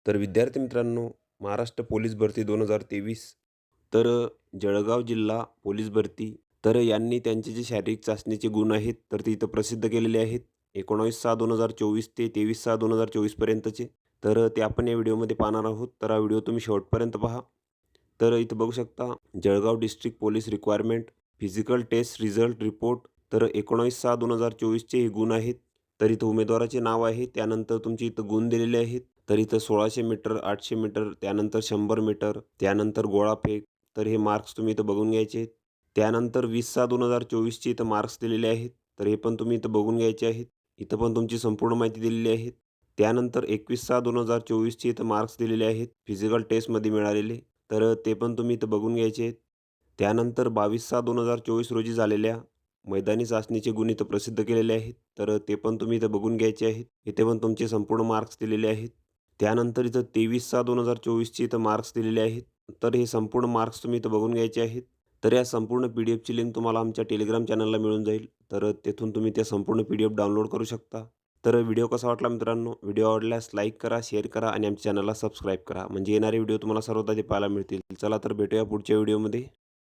तर विद्यार्थी मित्रांनो, महाराष्ट्र पोलीस भरती 2023 तर जळगाव जिल्हा पोलीस भरती तर यांनी त्यांचे जे शारीरिक चाचणीचे गुण आहेत, तर ते इथं प्रसिद्ध केलेले आहेत. 19/6/2024 ते 23/6/2024 पर्यंतचे. तर ते आपण या व्हिडिओमध्ये पाहणार आहोत. तर हा व्हिडिओ तुम्ही शेवटपर्यंत पहा. तर इथं बघू शकता, Jalgaon district police requirement physical test result report. तर 19/6/2024 चे हे गुण आहेत. तर इथं उमेदवाराचे नाव आहे. त्यानंतर तुमचे इथं गुण दिलेले आहेत. तर इथं 1600 मीटर, 800 मीटर, त्यानंतर 100 मीटर, त्यानंतर गोळाफेक. तर हे मार्क्स तुम्ही इथं बघून घ्यायचे आहेत. त्यानंतर 20/6/2024 चे इथं मार्क्स दिलेले आहेत. तर हे पण तुम्ही इथं बघून घ्यायचे आहेत. इथं पण तुमची संपूर्ण माहिती दिलेली आहे. त्यानंतर 21/6/2024 चे इथं मार्क्स दिलेले आहेत फिजिकल टेस्टमध्ये मिळालेले. तर ते पण तुम्ही इथं बघून घ्यायचे आहेत. त्यानंतर 22/6/2024 रोजी झालेल्या मैदानी चाचणीचे गुण इथं प्रसिद्ध केलेले आहेत. तर ते पण तुम्ही इथं बघून घ्यायचे आहेत. इथे पण तुमचे संपूर्ण मार्क्स दिलेले आहेत. त्यानंतर इथं 23/6/2024 चे इथं मार्क्स दिलेले आहेत. तर हे संपूर्ण मार्क्स तुम्ही इथं बघून घ्यायचे आहेत. तर या संपूर्ण पी-डी-एफची लिंक तुम्हाला आमच्या टेलिग्राम चॅनलला मिळून जाईल. तर तेथून तुम्ही त्या संपूर्ण पी-डी-एफ डाउनलोड करू शकता. तर व्हिडिओ कसा वाटला मित्रांनो? व्हिडिओ आवडल्यास लाईक करा, शेअर करा आणि आमच्या चॅनलला सबस्क्राईब करा. म्हणजे येणारे व्हिडिओ तुम्हाला सर्वात आधी पाहायला मिळतील. चला तर भेटूया पुढच्या व्हिडिओमध्ये.